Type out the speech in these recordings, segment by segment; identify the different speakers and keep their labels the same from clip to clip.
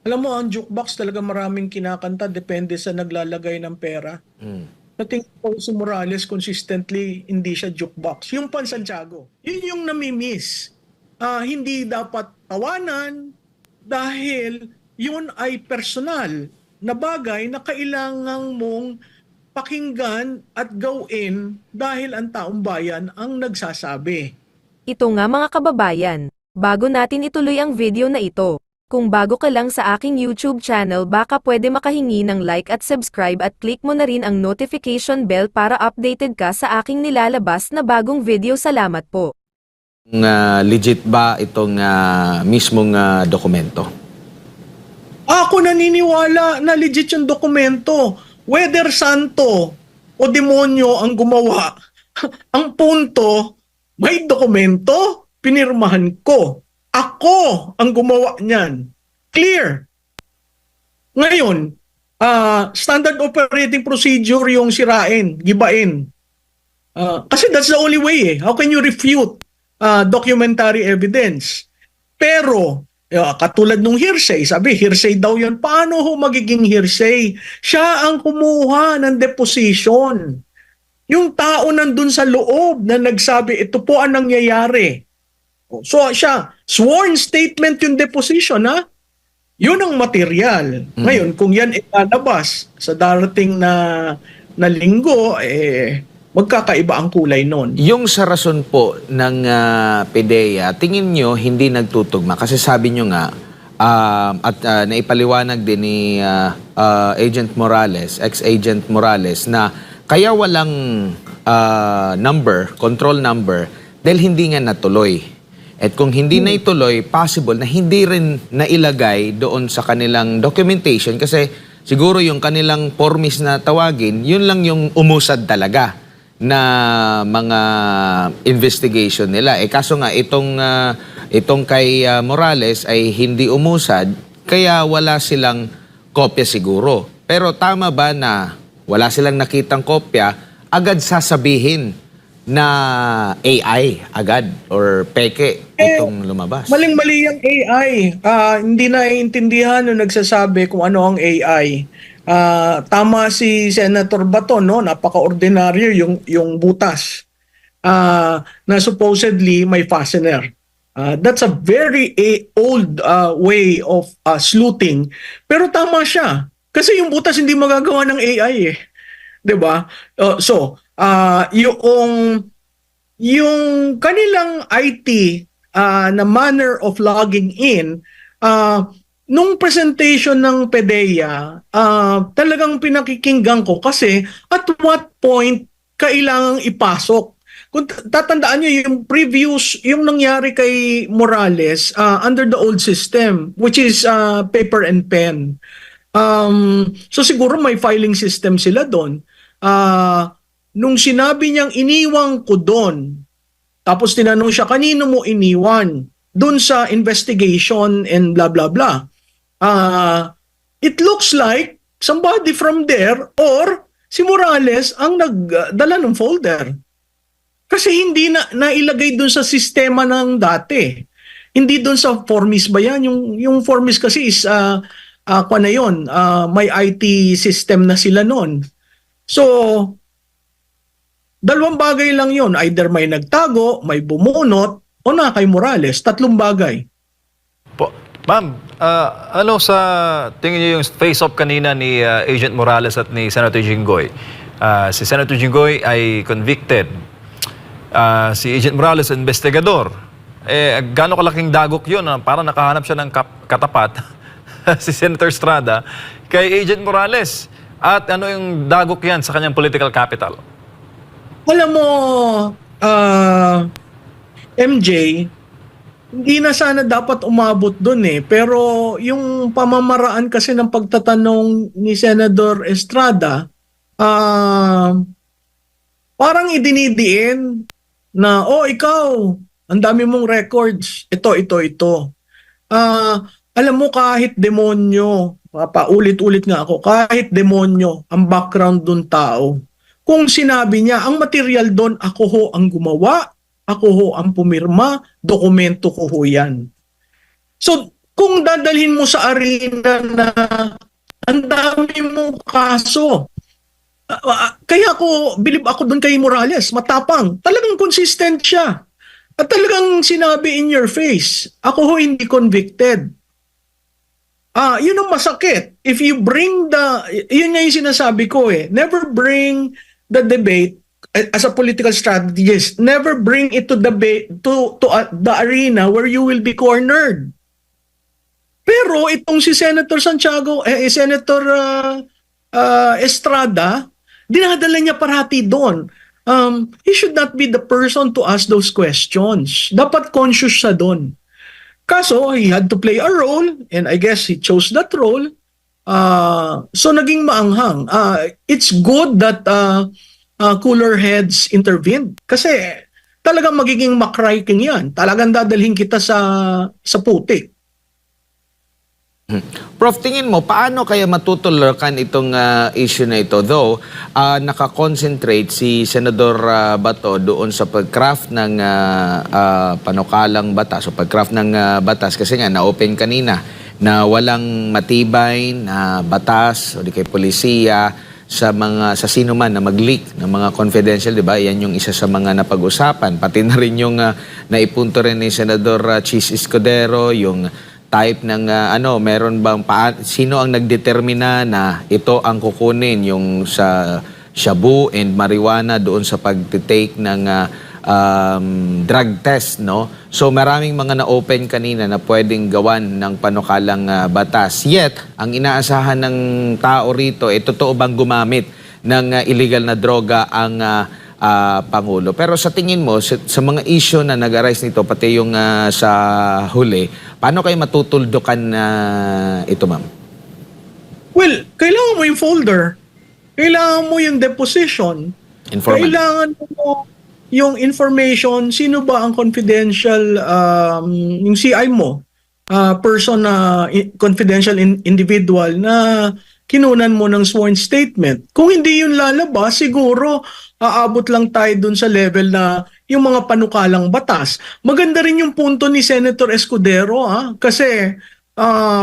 Speaker 1: Alam mo, ang jukebox talaga maraming kinakanta depende sa naglalagay ng pera.
Speaker 2: Mm.
Speaker 1: Sa tingin ko si Morales consistently hindi siya jukebox. Yung Pan Santiago, yun yung nami-miss. Hindi dapat tawanan dahil yun ay personal na bagay na kailangan mong pakinggan at gawin dahil ang taong bayan ang nagsasabi.
Speaker 3: Ito nga mga kababayan, bago natin ituloy ang video na ito, kung bago ka lang sa aking YouTube channel baka pwede makahingi ng like at subscribe at click mo na rin ang notification bell para updated ka sa aking nilalabas na bagong video. Salamat po.
Speaker 2: Legit ba itong mismong dokumento?
Speaker 1: Ako naniniwala na legit yung dokumento. Whether santo o demonyo ang gumawa, ang punto, may dokumento, pinirmahan ko. Ako ang gumawa niyan. Clear. Ngayon, standard operating procedure yung sirain, gibain. Kasi that's the only way eh. How can you refute documentary evidence? Pero, katulad nung hearsay, sabi, hearsay daw yun. Paano ho magiging hearsay? Siya ang kumuha ng deposition. Yung tao nandun sa loob na nagsabi, ito po ang nangyayari. So siya, sworn statement yung deposition, ha? Yun ang material. Ngayon, kung yan ilalabas sa darating na linggo, magkakaiba ang kulay nun.
Speaker 2: Yung sa rason po ng PDEA, tingin nyo hindi nagtutugma? Kasi sabi nyo nga, at naipaliwanag din ni Agent Morales, ex-Agent Morales, na kaya walang control number, dahil hindi nga natuloy. At kung hindi na ituloy, possible na hindi rin nailagay doon sa kanilang documentation kasi siguro yung kanilang formis na tawagin, yun lang yung umusad talaga na mga investigation nila. Kaso nga, itong kay Morales ay hindi umusad, kaya wala silang kopya siguro. Pero tama ba na wala silang nakitang kopya, agad sasabihin na AI agad or peke itong lumabas?
Speaker 1: Maling-mali yung AI. Hindi naiintindihan nung nagsasabi kung ano ang AI. Tama si Senator Bato, no? Napaka-ordinaryo yung butas na supposedly may fastener. That's a very old way of sleuthing. Pero tama siya. Kasi yung butas hindi magagawa ng AI eh. 'Di ba? Yung kanilang IT na manner of logging in, nung presentation ng PDEA, talagang pinakikinggan ko kasi at what point kailangang ipasok. Kung tatandaan nyo, yung previous, yung nangyari kay Morales under the old system, which is paper and pen. So siguro may filing system sila doon. Nung sinabi niyang iniwan ko doon, tapos tinanong siya, kanino mo iniwan? Doon sa investigation and blah blah blah. It looks like somebody from there or si Morales ang nagdala ng folder. Kasi hindi na nailagay doon sa sistema ng dati. Hindi doon sa formis ba yan? Yung formis kasi is na yun, may IT system na sila noon. So, dalawang bagay lang yun. Either may nagtago, may bumunot, o na kay Morales. Tatlong bagay.
Speaker 4: Ma'am, ano sa tingin niyo yung face-off kanina ni Agent Morales at ni Senator Jinggoy? Si Senator Jinggoy ay convicted. Si Agent Morales, investigador. Gaano kalaking dagok yun? Parang nakahanap siya ng katapat, si Senator Estrada, kay Agent Morales. At ano yung dagok yan sa kanyang political capital?
Speaker 1: Alam mo, MJ, hindi na sana dapat umabot dun eh. Pero yung pamamaraan kasi ng pagtatanong ni Senador Estrada, parang idinidiin na, ikaw, ang dami mong records, ito. Alam mo, kahit demonyo, paulit-ulit nga ako, kahit demonyo, ang background dun tao, kung sinabi niya, ang material doon, ako ho ang gumawa, ako ho ang pumirma, dokumento ko ho yan. So, kung dadalhin mo sa arena na ang dami mong kaso. Kaya bilib ako doon kay Morales, matapang. Talagang consistent siya. At talagang sinabi in your face, ako ho hindi convicted. Yun ang masakit. If you bring yun nga yung sinasabi ko never bring the debate as a political strategist. Never bring it to the arena where you will be cornered. Pero itong si Senator Senator Estrada, dinadala niya parati doon. He should not be the person to ask those questions. Dapat conscious siya doon. Kaso, he had to play a role and I guess he chose that role. So, naging maanghang. It's good that cooler heads intervened kasi talagang magiging macriking yan. Talagang dadalhin kita sa putik.
Speaker 2: Prof, tingin mo, paano kaya matutulakan itong issue na ito? Though, nakakonsentrate si Senador Bato doon sa pag-craft ng panukalang batas o pag-craft ng batas kasi nga na-open kanina na walang matibay na batas o di kay polisiya sa sino man na mag-leak ng mga confidential, di ba? Yan yung isa sa mga napag-usapan. Pati na rin yung naipunto rin ni Senador Chis Escudero, yung type ng meron bang sino ang nagdetermina na ito ang kukunin yung sa shabu and marijuana doon sa pagtitake ng drug test, no? So maraming mga na-open kanina na pwedeng gawan ng panukalang batas. Yet, ang inaasahan ng tao rito, totoo bang gumamit ng illegal na droga ang Pangulo. Pero sa tingin mo, sa mga issue na nag-arise nito, pati yung sa huli, paano kayo matutuldukan ito, ma'am?
Speaker 1: Well, kailangan mo yung folder. Kailangan mo yung deposition.
Speaker 2: Informant.
Speaker 1: Kailangan mo yung information, sino ba ang confidential, yung CI mo, person na confidential individual na kinunan mo ng sworn statement. Kung hindi yun lalabas, siguro aabot lang tayo dun sa level na yung mga panukalang batas. Maganda rin yung punto ni Senator Escudero kasi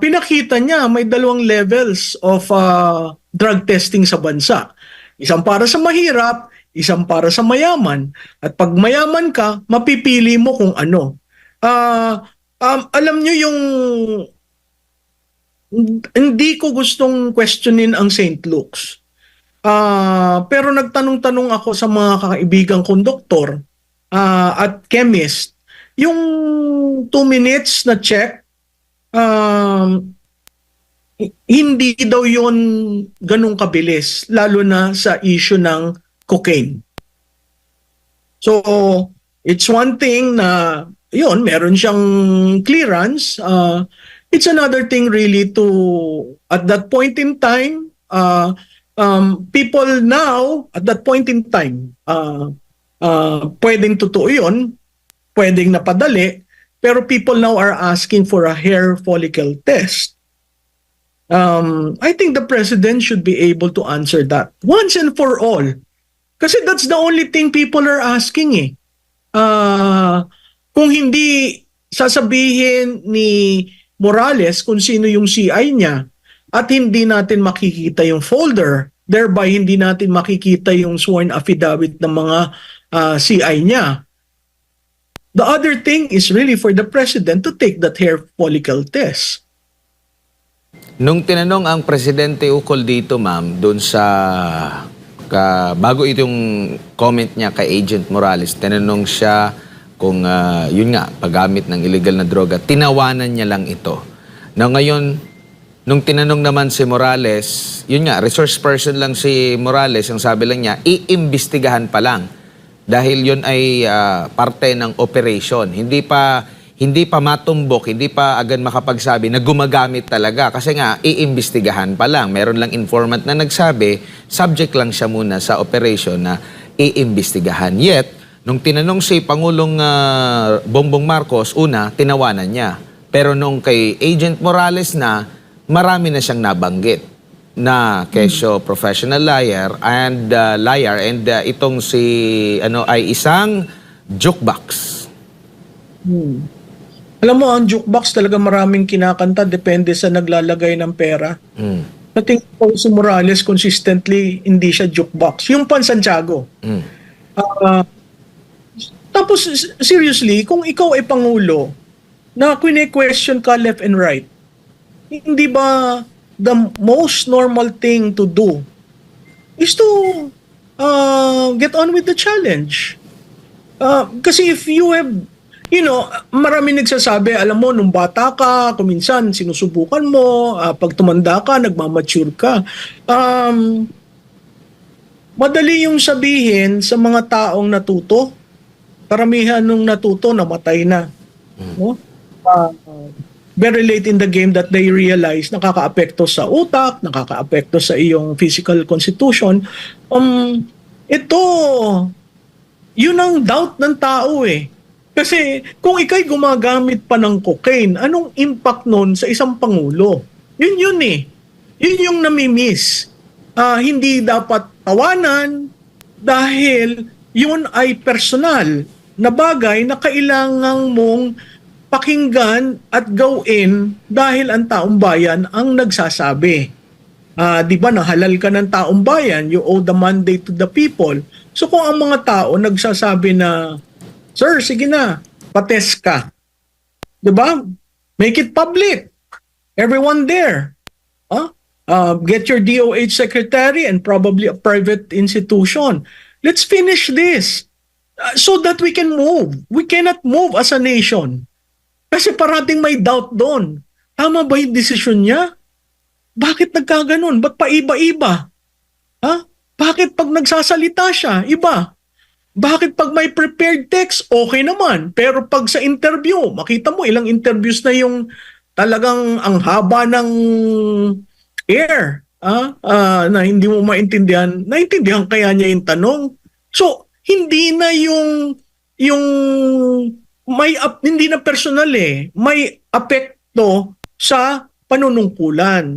Speaker 1: pinakita niya may dalawang levels of drug testing sa bansa. Isang para sa mahirap, isang para sa mayaman. At pag mayaman ka, mapipili mo kung ano. Alam nyo yung hindi ko gustong questionin ang St. Luke's. Pero nagtanong-tanong ako sa mga kaibigang konduktor at chemist. Yung 2 minutes na check, hindi daw yon ganun kabilis, lalo na sa issue ng cocaine. So, it's one thing na, yun, meron siyang clearance. It's another thing really to, at that point in time, people now, at that point in time, pwedeng totoo yun, pwedeng napadali, pero people now are asking for a hair follicle test. I think the president should be able to answer that once and for all. Kasi that's the only thing people are asking Kung hindi sasabihin ni Morales kung sino yung CI niya at hindi natin makikita yung folder, thereby hindi natin makikita yung sworn affidavit ng mga CI niya. The other thing is really for the president to take that hair follicle test.
Speaker 2: Nung tinanong ang presidente ukol dito, ma'am, doon sa bago itong comment niya kay Agent Morales, tinanong siya kung yun nga, paggamit ng illegal na droga, tinawanan niya lang ito. Na ngayon, nung tinanong naman si Morales, yun nga, resource person lang si Morales, ang sabi lang niya, iimbestigahan pa lang. Dahil yun ay parte ng operation. Hindi pa matumbok, hindi pa agad makapagsabi na gumagamit talaga. Kasi nga, iimbestigahan pa lang. Meron lang informant na nagsabi, subject lang siya muna sa operation na iimbestigahan. Yet, nung tinanong si Pangulong Bongbong Marcos, una, tinawanan niya. Pero nung kay Agent Morales na, marami na siyang nabanggit na kesyo professional liar and itong si ay isang jukebox.
Speaker 1: Alam mo, ang jukebox talaga maraming kinakanta, depende sa naglalagay ng pera.
Speaker 2: Mm.
Speaker 1: I think po si Morales consistently hindi siya jukebox. Yung Pan Santiago.
Speaker 2: Mm.
Speaker 1: Ah, tapos seriously, kung ikaw ay pangulo na question ka left and right, hindi ba the most normal thing to do is to get on with the challenge? Kasi if you have, marami nagsasabi, alam mo, nung bata ka, kuminsan sinusubukan mo, pag tumanda ka, nagmamature ka. Madali yung sabihin sa mga taong natuto, karamihan nung natuto, namatay na. No? Very late in the game that they realize nakakaapekto sa utak, nakakaapekto sa iyong physical constitution. Ito, yun ang doubt ng tao eh. Kasi kung ikay gumagamit pa ng cocaine, anong impact nun sa isang pangulo? Yun eh. Yun yung namimiss. Hindi dapat tawanan dahil yun ay personal na bagay na kailangan mong pakinggan at gawin dahil ang taong bayan ang nagsasabi. Di ba, nahalal ka ng taong bayan, you owe the mandate to the people. So kung ang mga tao nagsasabi na, sir, sige na, patest ka. Di ba? Make it public. Everyone there. Get your DOH secretary and probably a private institution. Let's finish this so that we can move. We cannot move as a nation. Kasi parating may doubt doon. Tama ba yung desisyon niya? Bakit nagkaganon? Ba't paiba-iba? Bakit pag nagsasalita siya, iba? Bakit pag may prepared text, okay naman. Pero pag sa interview, makita mo ilang interviews na yung talagang ang haba ng air. Na hindi mo maintindihan. Naintindihan kaya niya yung tanong? So, hindi na yung hindi na personal eh. May apekto sa panunungkulan.